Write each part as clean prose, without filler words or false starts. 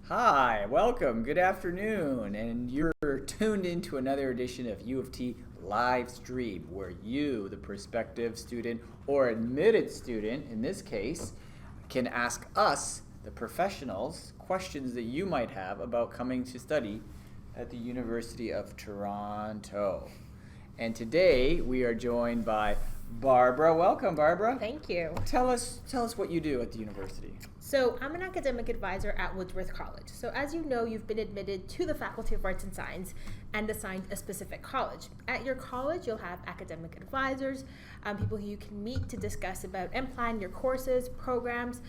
Hi, welcome, good afternoon, and you're tuned into another edition of U of T Live Stream, where you, the prospective student or admitted student in this case, can ask us, the professionals, questions that you might have about coming to study at the University of Toronto. And today we are joined by Barbara. Welcome, Barbara. Thank you. Tell us what you do at the university. So I'm an academic advisor at Woodsworth College. So as you know, you've been admitted to the Faculty of Arts and Science and assigned a specific college. At your college, you'll have academic advisors, people who you can meet to discuss about and plan your courses, programs,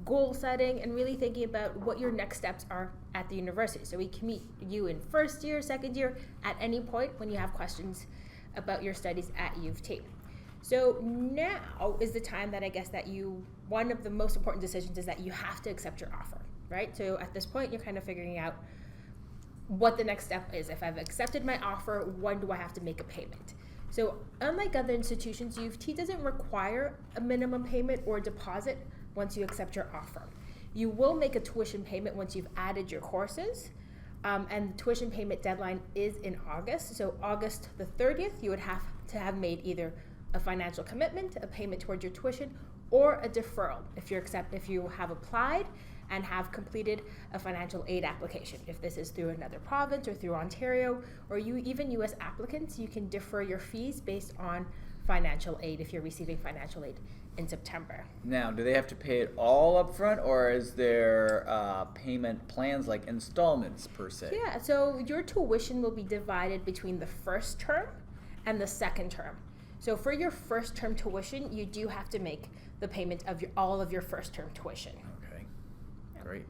goal setting, and really thinking about what your next steps are at the university. So we can meet you in first year, second year, at any point when you have questions about your studies at U of T. So now is the time that I guess that one of the most important decisions is that you have to accept your offer, right? So at this point, you're kind of figuring out what the next step is. If I've accepted my offer, when do I have to make a payment? So unlike other institutions, U of T doesn't require a minimum payment or deposit once you accept your offer. You will make a tuition payment once you've added your courses. And the tuition payment deadline is in August. So August the 30th, you would have to have made either a financial commitment, a payment towards your tuition, or a deferral if you have applied and have completed a financial aid application. If this is through another province or through Ontario, or even U.S. applicants, you can defer your fees based on financial aid if you're receiving financial aid in September. Now, do they have to pay it all up front, or is there payment plans like installments per se? Yeah, so your tuition will be divided between the first term and the second term. So for your first term tuition, you do have to make the payment of all of your first term tuition. Okay, great.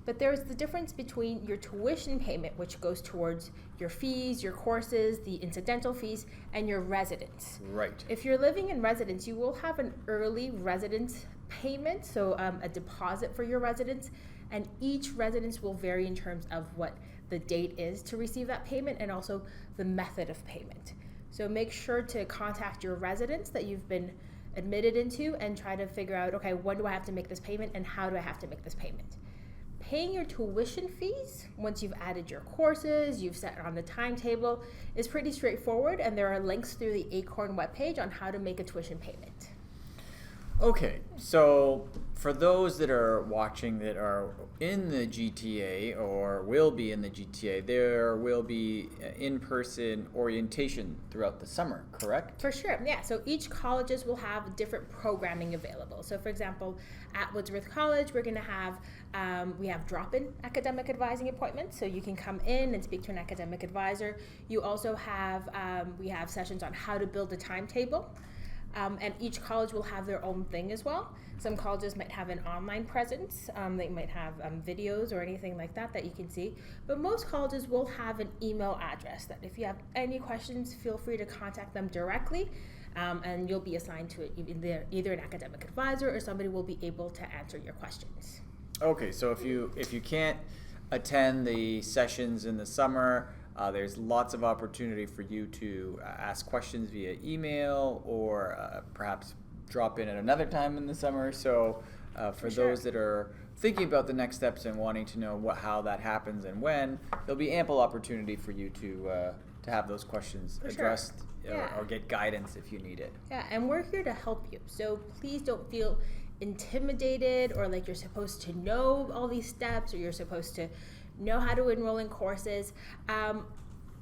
But there's the difference between your tuition payment, which goes towards your fees, your courses, the incidental fees, and your residence. Right. If you're living in residence, you will have an early residence payment, so a deposit for your residence, and each residence will vary in terms of what the date is to receive that payment and also the method of payment. So make sure to contact your residence that you've been admitted into and try to figure out, okay, when do I have to make this payment and how do I have to make this payment? Paying your tuition fees once you've added your courses, you've set on the timetable, is pretty straightforward, and there are links through the ACORN webpage on how to make a tuition payment. Okay, so for those that are watching that are in the GTA or will be in the GTA, there will be in-person orientation throughout the summer, correct? For sure, yeah. So each colleges will have different programming available. So for example, at Woodsworth College, we're going to have, we have drop-in academic advising appointments. So you can come in and speak to an academic advisor. You also have, we have sessions on how to build a timetable. And each college will have their own thing as well. Some colleges might have an online presence. They might have videos or anything like that you can see. But most colleges will have an email address that if you have any questions, feel free to contact them directly. And you'll be assigned to either an academic advisor or somebody will be able to answer your questions. Okay, so if you can't attend the sessions in the summer, there's lots of opportunity for you to ask questions via email or perhaps drop in at another time in the summer. So for those that are thinking about the next steps and wanting to know how that happens and when, there'll be ample opportunity for you to have those questions addressed or get guidance if you need it. Yeah, and we're here to help you. So please don't feel intimidated or like you're supposed to know all these steps or you're supposed to know how to enroll in courses.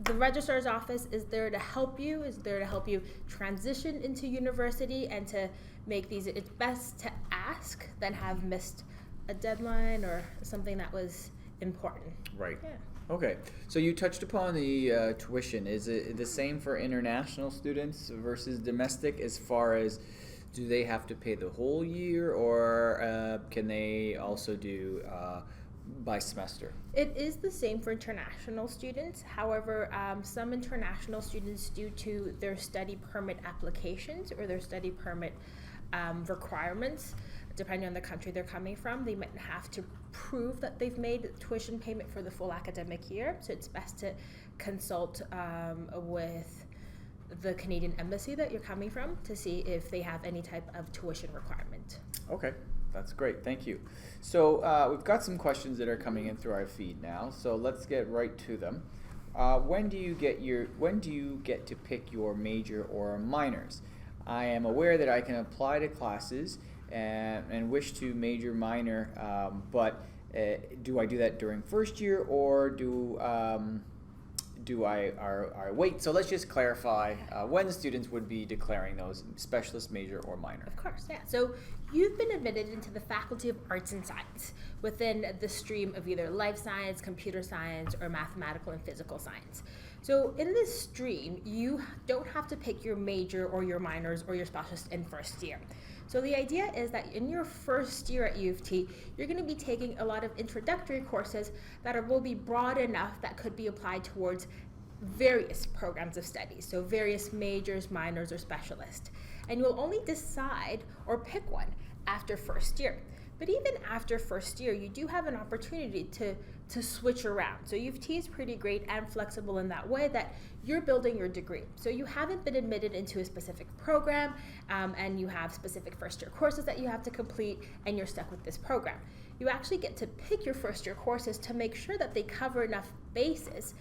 The registrar's office is there to help you, transition into university and to make these. It's best to ask than have missed a deadline or something that was important. Right. Yeah. Okay, so you touched upon the tuition. Is it the same for international students versus domestic as far as do they have to pay the whole year or can they also do by semester? It is the same for international students. However, some international students, due to their study permit applications or their study permit requirements, depending on the country they're coming from, they might have to prove that they've made tuition payment for the full academic year. So it's best to consult with the Canadian Embassy that you're coming from to see if they have any type of tuition requirement. Okay. That's great. Thank you. So we've got some questions that are coming in through our feed now. So let's get right to them. When do you get to pick your major or minors? I am aware that I can apply to classes and wish to major minor, but do I do that during first year, or do I wait? So let's just clarify when students would be declaring those, specialist, major, or minor. Of course, yeah. So you've been admitted into the Faculty of Arts and Science within the stream of either life science, computer science, or mathematical and physical science. So in this stream, you don't have to pick your major or your minors or your specialist in first year. So the idea is that in your first year at U of T, you're going to be taking a lot of introductory courses that will be broad enough that could be applied towards various programs of study, so various majors, minors, or specialists. And you'll only decide or pick one after first year. But even after first year, you do have an opportunity to switch around. So U of T is pretty great and flexible in that way that you're building your degree. So you haven't been admitted into a specific program, and you have specific first year courses that you have to complete, and you're stuck with this program. You actually get to pick your first year courses to make sure that they cover enough bases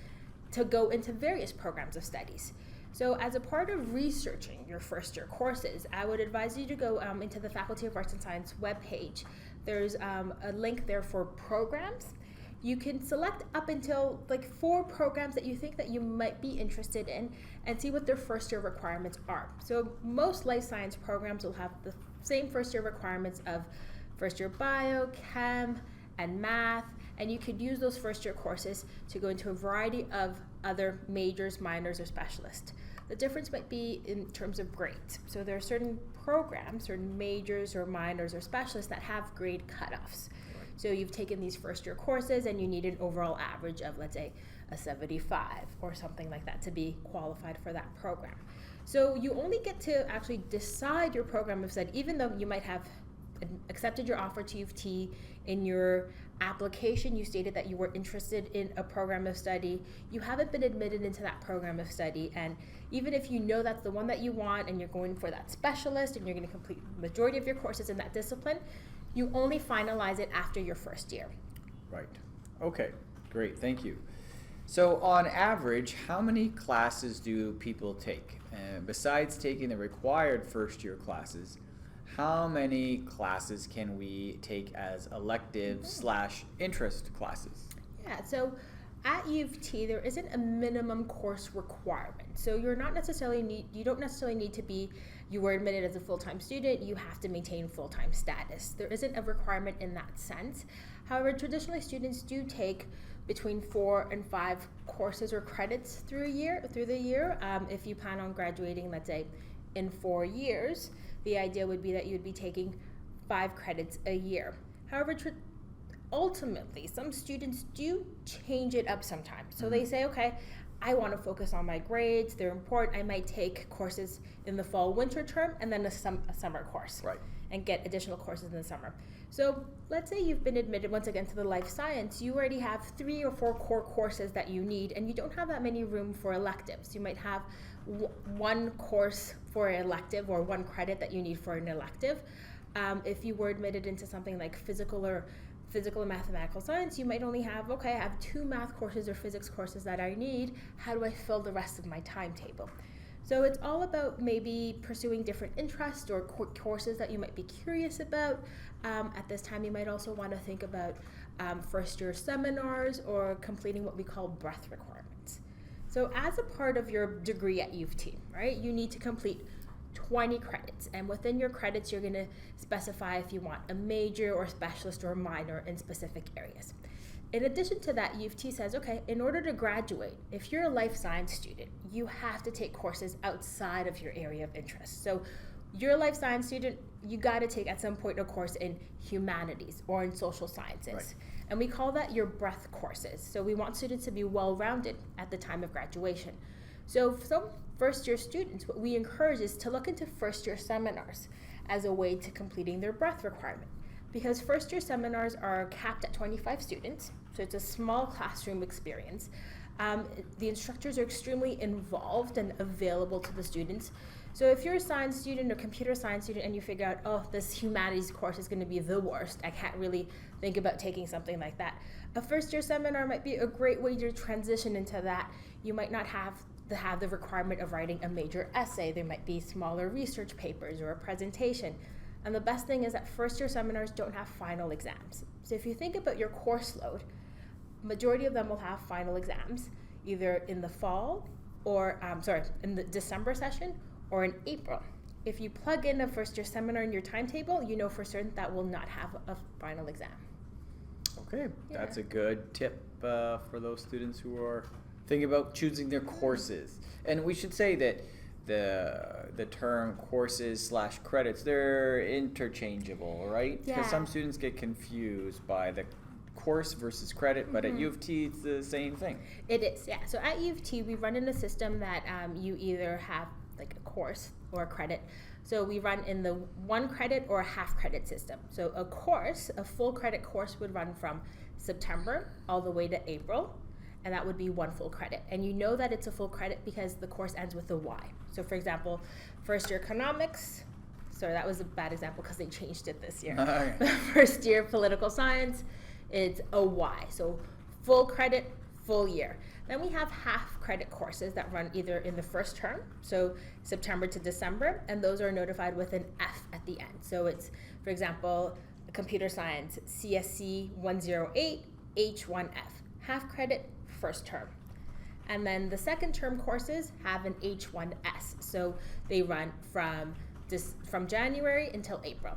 to go into various programs of studies. So as a part of researching your first year courses, I would advise you to go into the Faculty of Arts and Science webpage. There's a link there for programs. You can select up until like 4 programs that you think that you might be interested in and see what their first year requirements are. So most life science programs will have the same first year requirements of first year bio, chem, and math, and you could use those first year courses to go into a variety of other majors, minors, or specialists. The difference might be in terms of grades. So there are certain programs, certain majors or minors or specialists that have grade cutoffs. So you've taken these first year courses and you need an overall average of, let's say, a 75 or something like that to be qualified for that program. So you only get to actually decide your program of study, even though you might have accepted your offer to U of T. In your application, you stated that you were interested in a program of study. You haven't been admitted into that program of study, and even if you know that's the one that you want and you're going for that specialist and you're going to complete the majority of your courses in that discipline, you only finalize it after your first year. Right. Okay, great, thank you. So on average, how many classes do people take? Besides taking the required first year classes, how many classes can we take as elective / interest classes? Yeah, so at U of T, there isn't a minimum course requirement. So you don't necessarily need to be, you were admitted as a full-time student, you have to maintain full-time status. There isn't a requirement in that sense. However, traditionally students do take between 4 and 5 courses or credits through the year. If you plan on graduating, let's say, in 4 years, the idea would be that you'd be taking 5 credits a year. However, ultimately, some students do change it up sometimes. So they say, okay, I want to focus on my grades, they're important, I might take courses in the fall winter term and then a summer course. Right. And get additional courses in the summer. So let's say you've been admitted once again to the life science, you already have 3 or 4 core courses that you need, and you don't have that many room for electives. You might have one course for an elective or 1 credit that you need for an elective. If you were admitted into something like physical and mathematical science, you might only have, okay, I have 2 math courses or physics courses that I need. How do I fill the rest of my timetable? So it's all about maybe pursuing different interests or courses that you might be curious about. At this time, you might also want to think about first year seminars or completing what we call breadth requirements. So as a part of your degree at U of T, right, you need to complete 20 credits, and within your credits you're going to specify if you want a major or specialist or a minor in specific areas. In addition to that, U of T says, okay, in order to graduate, if you're a life science student, you have to take courses outside of your area of interest. So you're a life science student, you got to take at some point a course in humanities or in social sciences. Right. And we call that your breadth courses. So we want students to be well-rounded at the time of graduation. So for some first-year students, what we encourage is to look into first-year seminars as a way to completing their breadth requirement. Because first-year seminars are capped at 25 students, so it's a small classroom experience. The instructors are extremely involved and available to the students. So if you're a science student or computer science student and you figure out, oh, this humanities course is going to be the worst, I can't really think about taking something like that, a first-year seminar might be a great way to transition into that. You might not have the requirement of writing a major essay. There might be smaller research papers or a presentation. And the best thing is that first-year seminars don't have final exams. So if you think about your course load, majority of them will have final exams, either in the fall or, in the December session or in April. If you plug in a first-year seminar in your timetable, you know for certain that will not have a final exam. Okay, that's a good tip for those students who are thinking about choosing their courses. And we should say that the term courses/credits, they're interchangeable, right? Because some students get confused by the course versus credit, but at U of T it's the same thing. It is, yeah. So at U of T we run in a system that you either have like a course or a credit. So we run in the 1 credit or a half credit system. So a course, a full credit course would run from September all the way to April, and that would be 1 full credit. And you know that it's a full credit because the course ends with a Y. So for example, first year economics, sorry, that was a bad example because they changed it this year. Okay. First year political science, it's a Y. So full credit, full year. Then we have half credit courses that run either in the first term, so September to December, and those are notified with an F at the end. So it's, for example, computer science, CSC 108, H1F, half credit, first term. And then the second term courses have an H1S, so they run from January until April.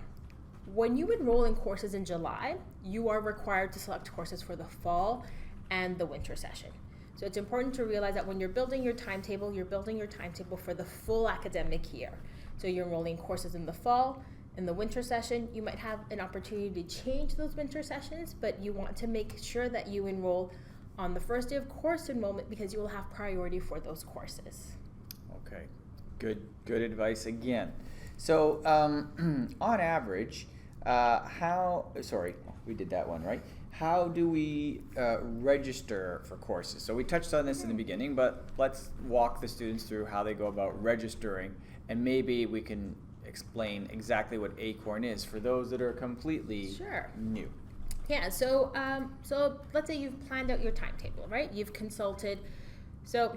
When you enroll in courses in July, you are required to select courses for the fall and the winter session. So it's important to realize that when you're building your timetable, you're building your timetable for the full academic year. So you're enrolling courses in the fall, in the winter session. You might have an opportunity to change those winter sessions, but you want to make sure that you enroll on the first day of course enrollment because you will have priority for those courses. Okay, good advice again. So on average, we did that one, right? How do we register for courses? So we touched on this in the beginning, but let's walk the students through how they go about registering, and maybe we can explain exactly what Acorn is for those that are completely new. Yeah, so let's say you've planned out your timetable, right? You've consulted. So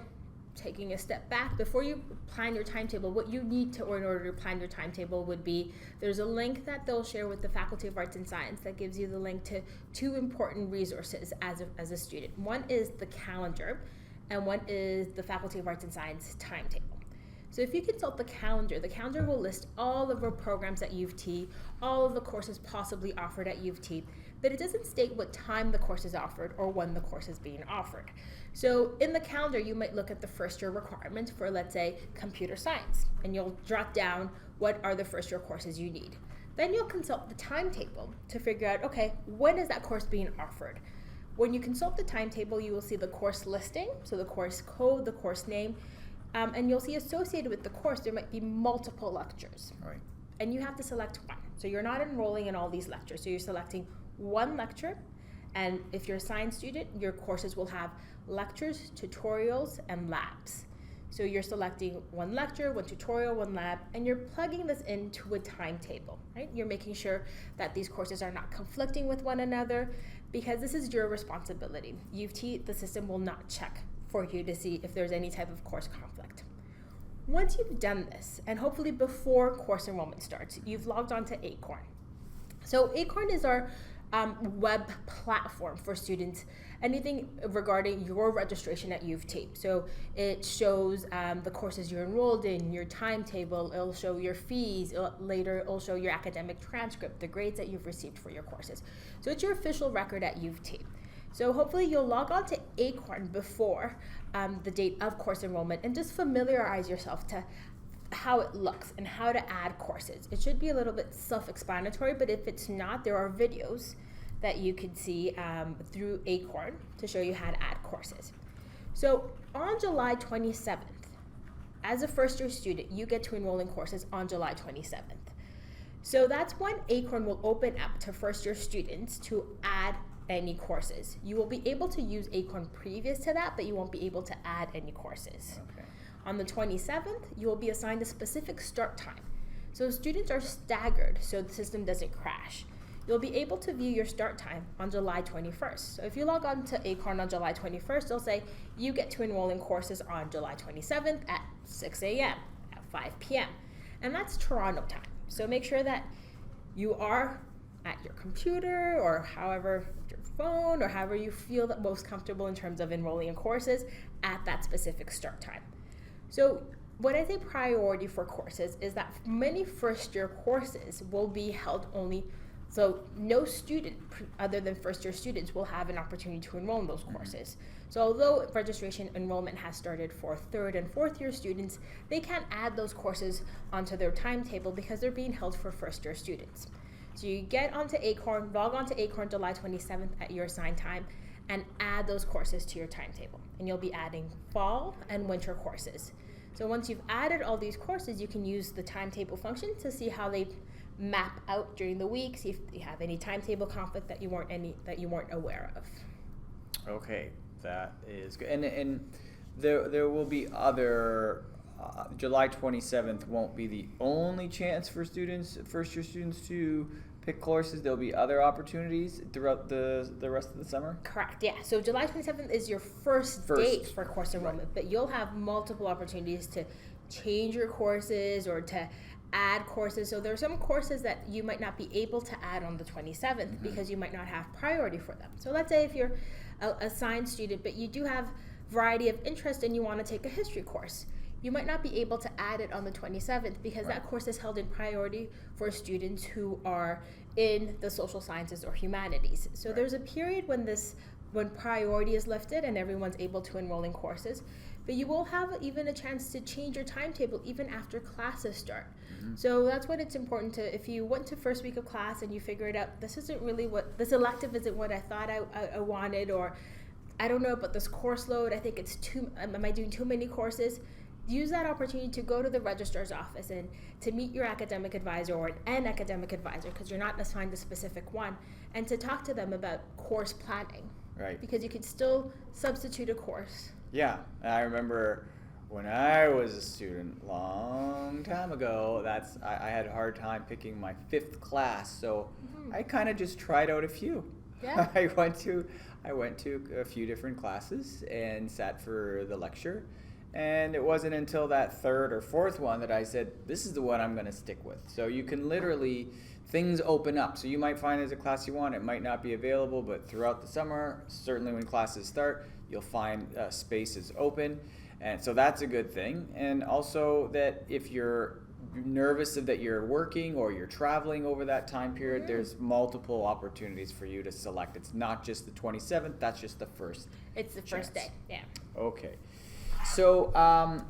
taking a step back, before you plan your timetable, what you need to, or in order to plan your timetable would be, there's a link that they'll share with the Faculty of Arts and Science that gives you the link to 2 important resources as a student. One is the calendar, and one is the Faculty of Arts and Science timetable. So if you consult the calendar will list all of our programs at U of T, all of the courses possibly offered at U of T, but it doesn't state what time the course is offered or when the course is being offered. So in the calendar, you might look at the first year requirements for, let's say, computer science, and you'll jot down what are the first year courses you need. Then you'll consult the timetable to figure out, okay, when is that course being offered? When you consult the timetable, you will see the course listing, so the course code, the course name, and you'll see associated with the course, there might be multiple lectures. Right. And you have to select one. So you're not enrolling in all these lectures. So you're selecting one lecture. And if you're a science student, your courses will have lectures, tutorials, and labs. So you're selecting one lecture, one tutorial, one lab, and you're plugging this into a timetable, right? You're making sure that these courses are not conflicting with one another because this is your responsibility. U of T, the system will not check for you to see if there's any type of course conflict. Once you've done this, and hopefully before course enrollment starts, you've logged on to Acorn. So Acorn is our web platform for students, anything regarding your registration at U of T. So it shows the courses you're enrolled in, your timetable, it'll show your fees, later it'll show your academic transcript, the grades that you've received for your courses. So it's your official record at U of T. So hopefully you'll log on to Acorn before the date of course enrollment and just familiarize yourself to how it looks and how to add courses. It should be a little bit self-explanatory, but if it's not, there are videos that you could see through Acorn to show you how to add courses. So on July 27th, as a first-year student, you get to enroll in courses on July 27th. So that's when Acorn will open up to first-year students to add any courses. You will be able to use Acorn previous to that, but you won't be able to add any courses. Okay. On the 27th, you will be assigned a specific start time. So students are staggered so the system doesn't crash. You'll be able to view your start time on July 21st. So if you log on to Acorn on July 21st, they'll say you get to enroll in courses on July 27th at 6 a.m., at 5 p.m. And that's Toronto time. So make sure that you are at your computer or however, your phone, or however you feel that most comfortable in terms of enrolling in courses at that specific start time. So when I say priority for courses is that many first year courses will be held only, so no student other than first year students will have an opportunity to enroll in those courses. So although registration enrollment has started for third and fourth year students, they can't add those courses onto their timetable because they're being held for first year students. So you get onto Acorn, log onto Acorn July 27th at your assigned time, and add those courses to your timetable. And you'll be adding fall and winter courses. So once you've added all these courses, you can use the timetable function to see how they map out during the week, see if you have any timetable conflict that you weren't aware of. Okay, that is good. And there will be other. July 27th won't be the only chance for students, first year students, to pick courses. There'll be other opportunities throughout the rest of the summer? Correct, yeah. So July 27th is your first date for course enrollment, but you'll have multiple opportunities to change your courses or to add courses. So there are some courses that you might not be able to add on the 27th because you might not have priority for them. So let's say if you're a science student, but you do have variety of interest and you want to take a history course, you might not be able to add it on the 27th because that course is held in priority for students who are in the social sciences or humanities. So there's a period when priority is lifted and everyone's able to enroll in courses, but you will have even a chance to change your timetable even after classes start. So that's when it's important to, if you went to first week of class and you figured out this elective isn't what I thought I wanted, or I don't know about this course load, I think it's am I doing too many courses? Use that opportunity to go to the registrar's office and to meet your academic advisor or an academic advisor, because you're not assigned a specific one, and to talk to them about course planning. Right. Because you could still substitute a course. Yeah, I remember when I was a student long time ago, I had a hard time picking my 5th class, so I kind of just tried out a few. Yeah. I went to a few different classes and sat for the lecture. And it wasn't until that 3rd or 4th one that I said, this is the one I'm going to stick with. So you can literally, things open up. So you might find there's a class you want, it might not be available, but throughout the summer, certainly when classes start, you'll find spaces open. And so that's a good thing. And also that if you're nervous that you're working or you're traveling over that time period, there's multiple opportunities for you to select. It's not just the 27th, that's just the first. It's the first day, yeah. Okay. So,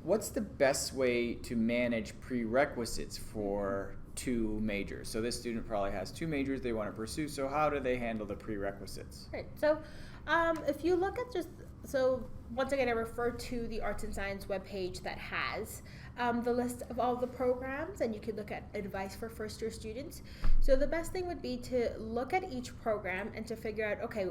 what's the best way to manage prerequisites for 2 majors? So this student probably has 2 majors they want to pursue, so how do they handle the prerequisites? Right, so if you look at so once again I refer to the Arts and Science webpage that has the list of all the programs, and you can look at advice for first year students. So the best thing would be to look at each program and to figure out, okay,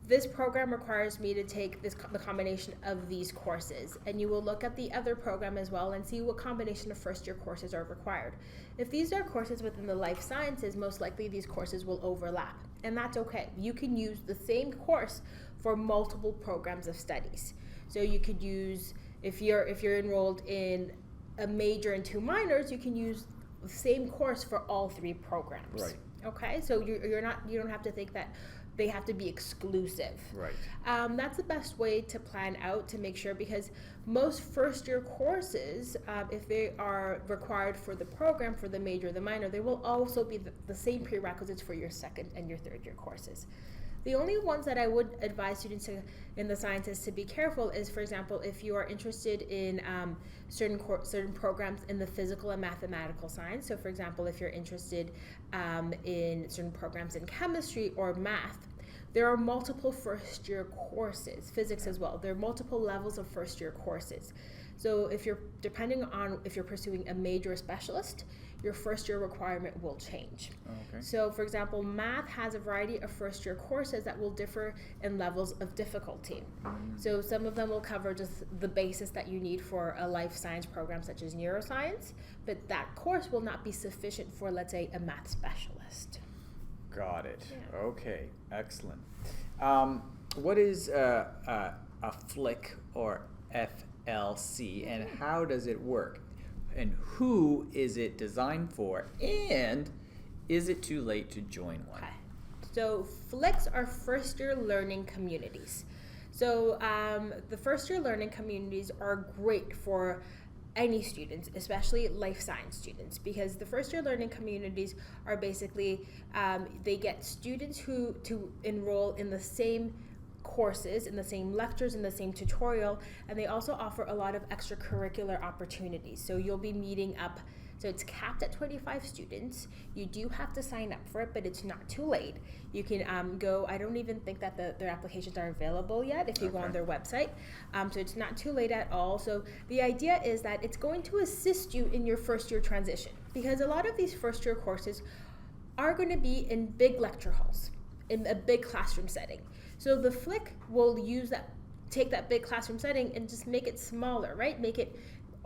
this program requires me to take the combination of these courses, and you will look at the other program as well and see what combination of first year courses are required. If these are courses within the life sciences, most likely these courses will overlap, and that's okay. You can use the same course for multiple programs of studies. So you could use, if you're enrolled in a major and 2 minors, you can use the same course for all 3 programs. Right. Okay, so you don't have to think that they have to be exclusive. Right. That's the best way to plan out, to make sure, because most first year courses, if they are required for the program, for the major or the minor, they will also be the same prerequisites for your 2nd and your 3rd year courses. The only ones that I would advise students in the sciences to be careful is, for example, if you are interested in certain programs in the physical and mathematical science. So, for example, if you're interested in certain programs in chemistry or math, there are multiple first year courses, physics as well. There are multiple levels of first year courses. So depending on if you're pursuing a major or specialist, your first year requirement will change. Okay. So, for example, math has a variety of first year courses that will differ in levels of difficulty. So, some of them will cover just the basis that you need for a life science program such as neuroscience, but that course will not be sufficient for, let's say, a math specialist. Got it. Yeah. Okay, excellent. What is a FLIC or FLC, and how does it work? And who is it designed for? And is it too late to join one? Okay. So FLICs are first year learning communities. So the first year learning communities are great for any students, especially life science students, because the first year learning communities are basically, they get students who to enroll in the same courses, in the same lectures, in the same tutorial, and they also offer a lot of extracurricular opportunities. So you'll be meeting up, so it's capped at 25 students. You do have to sign up for it, but it's not too late. You can go, I don't even think that their applications are available yet if you go on their website. So it's not too late at all. So the idea is that it's going to assist you in your first year transition, because a lot of these first year courses are going to be in big lecture halls, in a big classroom setting. So the FLIC will take that big classroom setting and just make it smaller, right? Make it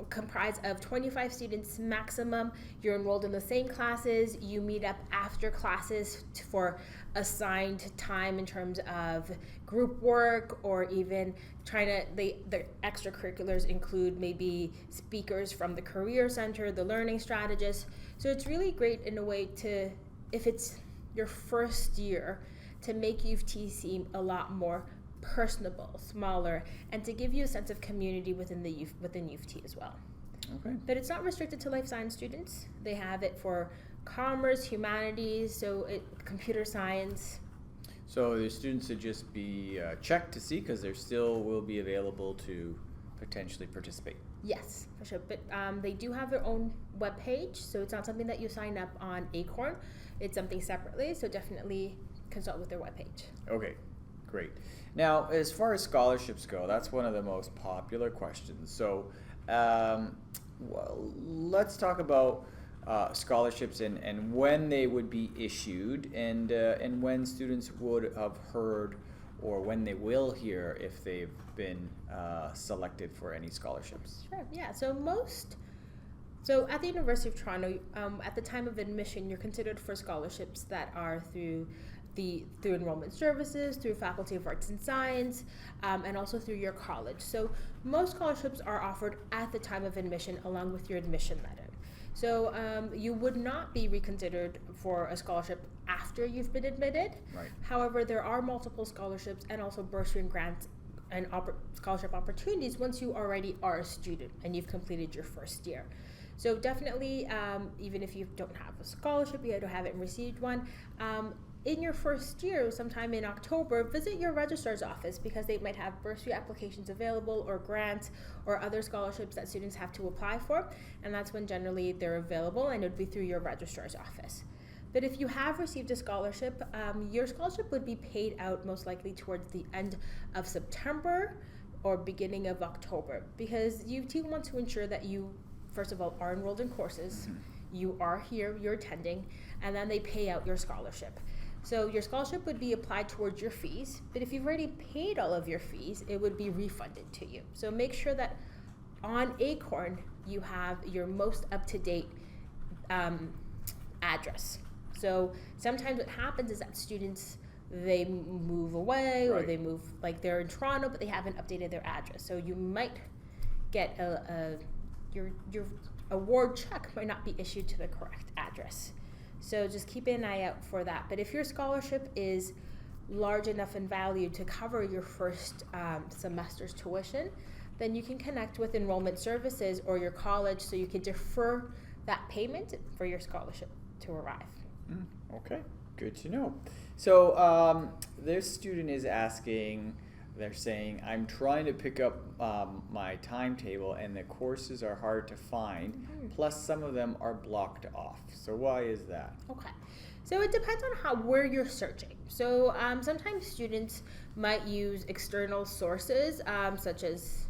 comprise of 25 students maximum. You're enrolled in the same classes. You meet up after classes for assigned time in terms of group work, or even the extracurriculars include maybe speakers from the Career Center, the Learning Strategist. So it's really great in a way to, if it's your first year, to make U of T seem a lot more personable, smaller, and to give you a sense of community within U of T as well. Okay. But it's not restricted to life science students. They have it for commerce, humanities, computer science. So the students should just be checked to see, because they still will be available to potentially participate. Yes, for sure. But they do have their own webpage, so it's not something that you sign up on Acorn. It's something separately, so definitely consult with their webpage. Okay, great. Now, as far as scholarships go, that's one of the most popular questions. So let's talk about scholarships and when they would be issued, and when students would have heard, or when they will hear if they've been selected for any scholarships. Sure, yeah. So at the University of Toronto, at the time of admission, you're considered for scholarships that are through enrollment services, through Faculty of Arts and Science, and also through your college. So most scholarships are offered at the time of admission along with your admission letter. So you would not be reconsidered for a scholarship after you've been admitted. Right. However, there are multiple scholarships and also bursary and grants and scholarship opportunities once you already are a student and you've completed your first year. So definitely, even if you don't have a scholarship, you haven't received one, in your first year, sometime in October, visit your registrar's office, because they might have bursary applications available, or grants, or other scholarships that students have to apply for, and that's when generally they're available, and it would be through your registrar's office. But if you have received a scholarship, your scholarship would be paid out most likely towards the end of September or beginning of October, because UT wants to ensure that you, first of all, are enrolled in courses, you are here, you're attending, and then they pay out your scholarship. So your scholarship would be applied towards your fees, but if you've already paid all of your fees, it would be refunded to you. So make sure that on Acorn, you have your most up-to-date address. So sometimes what happens is that students, they move away, or they move, like they're in Toronto, but they haven't updated their address. So you might get your award check might not be issued to the correct address. So just keep an eye out for that. But if your scholarship is large enough in value to cover your first semester's tuition, then you can connect with enrollment services or your college so you can defer that payment for your scholarship to arrive. Okay, good to know. So this student is asking, they're saying, I'm trying to pick up my timetable and the courses are hard to find, plus some of them are blocked off. So why is that? Okay, so it depends on where you're searching. So sometimes students might use external sources, such as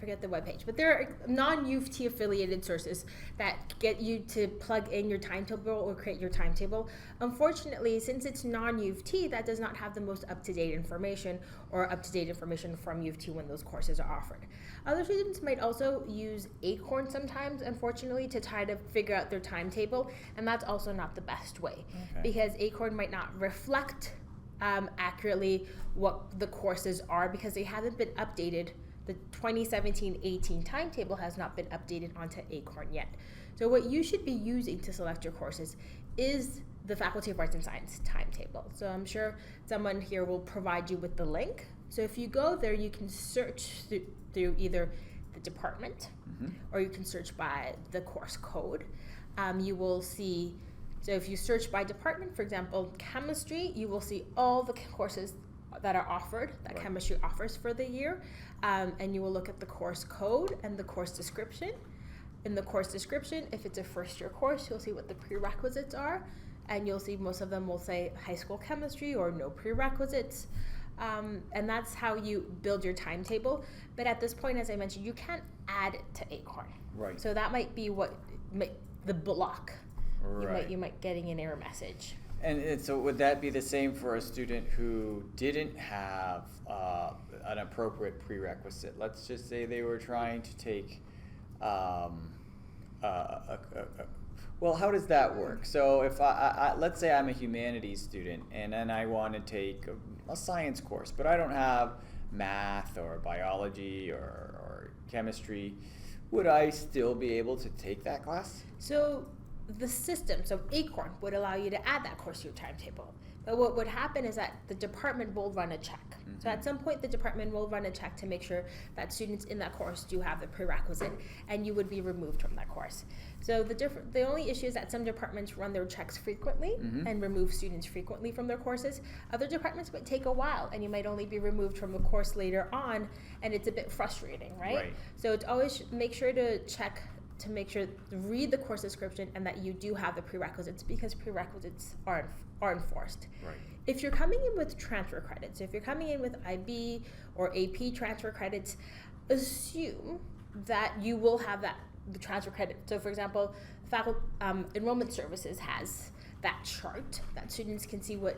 forget the webpage, but there are non-U of T affiliated sources that get you to plug in your timetable or create your timetable. Unfortunately, since it's non-U of T, that does not have the most up-to-date information or up-to-date information from U of T when those courses are offered. Other students might also use Acorn sometimes, unfortunately, to try to figure out their timetable, and that's also not the best way, because Acorn might not reflect accurately what the courses are because they haven't been updated. The 2017-18 timetable has not been updated onto Acorn yet. So what you should be using to select your courses is the Faculty of Arts and Science timetable. So I'm sure someone here will provide you with the link. So if you go there, you can search through either the department or you can search by the course code. You will see, so if you search by department, for example, chemistry, you will see all the courses that are offered, that chemistry offers for the year, and you will look at the course code and the course description. In the course description, if it's a first year course, you'll see what the prerequisites are, and you'll see most of them will say high school chemistry or no prerequisites. And that's how you build your timetable. But at this point, as I mentioned, you can't add it to Acorn. Right. So that might be what the block. Right. You might getting an error message. And so would that be the same for a student who didn't have an appropriate prerequisite? Let's just say they were trying to take, well, how does that work? So if let's say I'm a humanities student and then I want to take a science course, but I don't have math or biology or chemistry, would I still be able to take that class? So the system, so Acorn, would allow you to add that course to your timetable. But what would happen is that the department will run a check. So at some point, the department will run a check to make sure that students in that course do have the prerequisite, and you would be removed from that course. So the only issue is that some departments run their checks frequently and remove students frequently from their courses. Other departments might take a while, and you might only be removed from a course later on, and it's a bit frustrating, right? So it's always make sure to check to make sure read the course description and that you do have the prerequisites, because prerequisites are enforced. Right. If you're coming in with transfer credits, if you're coming in with IB or AP transfer credits, assume that you will have the transfer credit. So for example, Enrollment Services has that chart that students can see what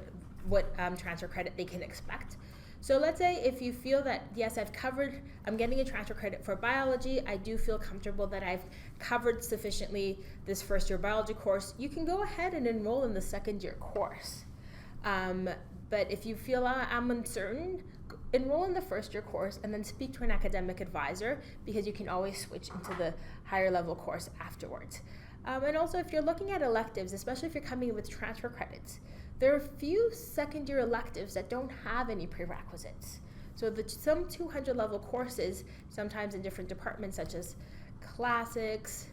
transfer credit they can expect. So let's say if you feel that, yes, I'm getting a transfer credit for biology, I do feel comfortable that I've covered sufficiently this first year biology course, you can go ahead and enroll in the second year course. But if you feel I'm uncertain, enroll in the first year course and then speak to an academic advisor, because you can always switch into the higher level course afterwards. And also if you're looking at electives, especially if you're coming in with transfer credits, there are a few second year electives that don't have any prerequisites. So some 200 level courses, sometimes in different departments such as classics,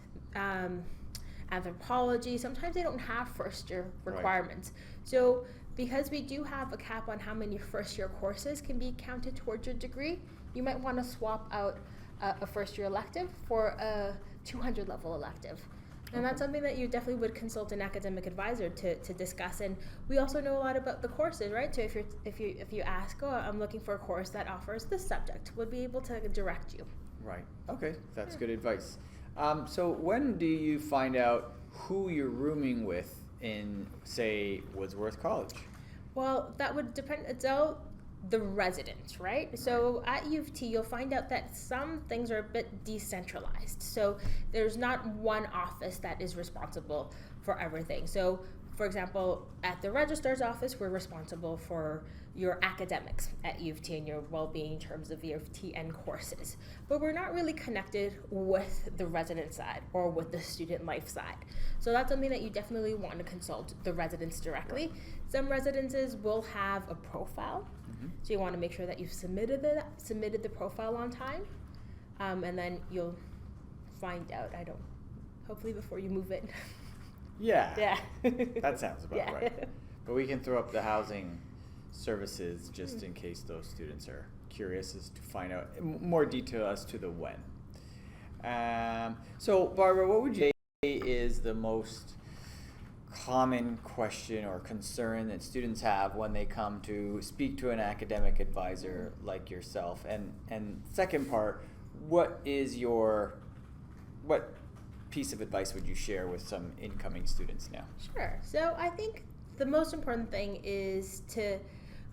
anthropology, sometimes they don't have first year requirements. So because we do have a cap on how many first year courses can be counted towards your degree, you might want to swap out a first year elective for a 200 level elective. And that's something that you definitely would consult an academic advisor to discuss. And we also know a lot about the courses, right? So if you ask, I'm looking for a course that offers this subject, we'll be able to direct you. Right. Okay, that's good advice. So when do you find out who you're rooming with in, say, Woodsworth College? Well, that would depend. It's all the residents, right? So at U of T, you'll find out that some things are a bit decentralized. So there's not one office that is responsible for everything. So for example, at the registrar's office, we're responsible for your academics at U of T and your well-being in terms of U of T and courses. But we're not really connected with the resident side or with the student life side. So that's something that you definitely want to consult the residents directly. Some residences will have a profile. So you want to make sure that you've submitted the profile on time, and then you'll find out. Hopefully before you move in. Yeah. That sounds about right. But we can throw up the housing services just in case those students are curious as to find out more detail as to the when. So Barbara, what would you say is the most common question or concern that students have when they come to speak to an academic advisor like yourself? And second part, what piece of advice would you share with some incoming students now? Sure. So I think the most important thing is to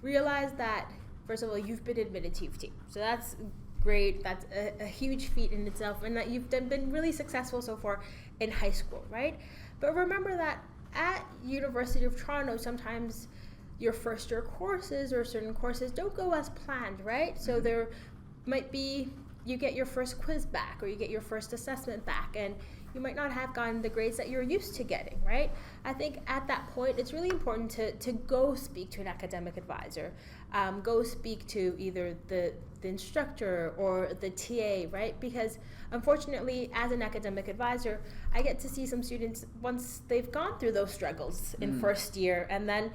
realize that, first of all, you've been admitted to UT. So that's great. That's a huge feat in itself, and that you've been really successful so far in high school, right? But remember that at University of Toronto, sometimes your first year courses or certain courses don't go as planned, right? So there might be, you get your first quiz back, or you get your first assessment back, and you might not have gotten the grades that you're used to getting, right? I think at that point, it's really important to go speak to an academic advisor. Go speak to either the instructor or the TA, right? Because unfortunately, as an academic advisor, I get to see some students once they've gone through those struggles in first year, and then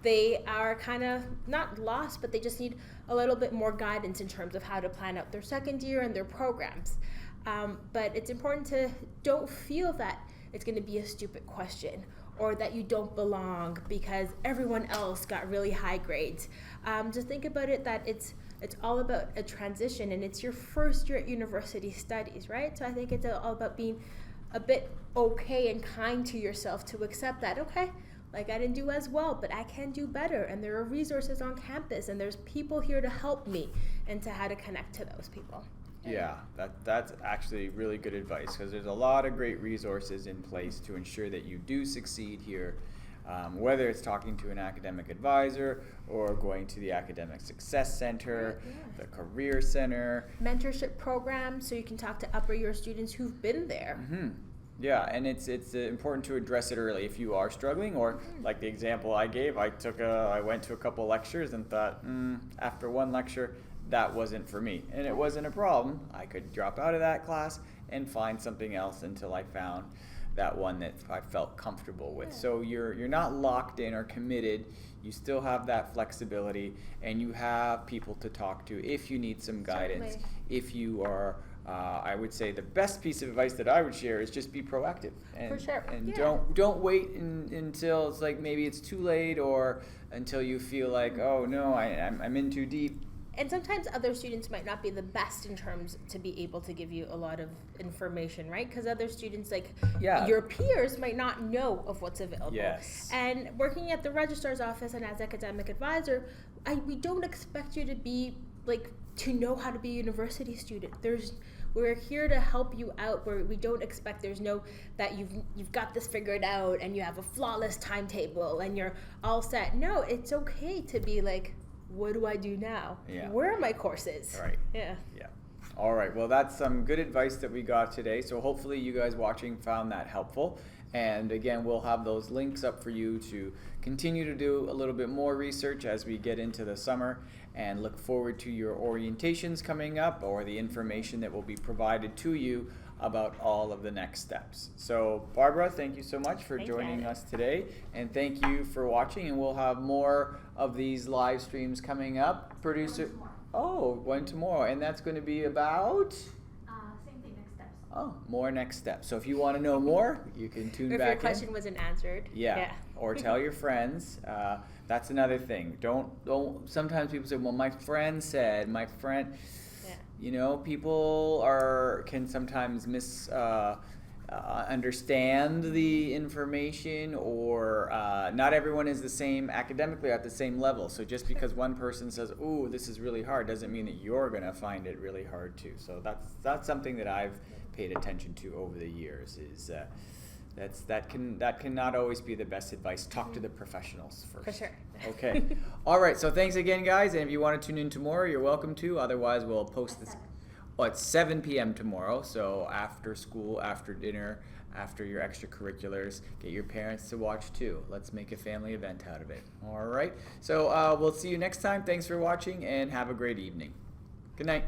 they are kind of not lost, but they just need a little bit more guidance in terms of how to plan out their second year and their programs. But it's important to don't feel that it's going to be a stupid question or that you don't belong because everyone else got really high grades. Just think about it that it's all about a transition, and it's your first year at university studies, right? So I think it's all about being a bit okay and kind to yourself to accept that, okay, like I didn't do as well, but I can do better, and there are resources on campus, and there's people here to help me, and to how to connect to those people. Yeah, that's actually really good advice, because there's a lot of great resources in place to ensure that you do succeed here, whether it's talking to an academic advisor or going to the Academic Success Center, the Career Center. Mentorship programs, so you can talk to upper year students who've been there. Yeah, and it's important to address it early if you are struggling, or like the example I gave, I went to a couple lectures and thought, after one lecture, that wasn't for me, and it wasn't a problem. I could drop out of that class and find something else until I found that one that I felt comfortable with. So you're not locked in or committed. You still have that flexibility, and you have people to talk to if you need some guidance. Certainly. If you are, I would say the best piece of advice that I would share is just be proactive. And, For sure. And don't wait until it's like maybe it's too late, or until you feel like, oh no, I'm in too deep. And sometimes other students might not be the best in terms to be able to give you a lot of information, right? Because other students, like your peers, might not know of what's available. Yes. And working at the registrar's office and as academic advisor, we don't expect you to be to know how to be a university student. We're here to help you out. We don't expect that you've got this figured out and you have a flawless timetable and you're all set. No, it's okay to be like, what do I do now? Yeah. Where are my courses? Right. Yeah. Yeah. All right. Well, that's some good advice that we got today. So hopefully you guys watching found that helpful. And again, we'll have those links up for you to continue to do a little bit more research as we get into the summer, and look forward to your orientations coming up, or the information that will be provided to you about all of the next steps. So Barbara, thank you so much for joining us today, and thank you for watching, and we'll have more of these live streams coming up. Producer, one tomorrow, and that's going to be about? Same thing, next steps. Oh, more next steps. So if you want to know more, you can tune Or if back your in. question wasn't answered. Yeah. Or tell your friends. That's another thing. Don't. Sometimes people say, "Well, my friend said." My friend. Yeah. You know, people can sometimes understand the information, or not everyone is the same academically at the same level. So just because one person says, "Ooh, this is really hard," doesn't mean that you're gonna find it really hard too. So that's something that I've paid attention to over the years. Is that cannot always be the best advice. Talk to the professionals first. For sure. Okay. All right. So thanks again, guys. And if you want to tune in tomorrow, you're welcome to. Otherwise, we'll post this. Well, it's 7 p.m. tomorrow. So after school, after dinner, after your extracurriculars, get your parents to watch too. Let's make a family event out of it. All right. So we'll see you next time. Thanks for watching, and have a great evening. Good night.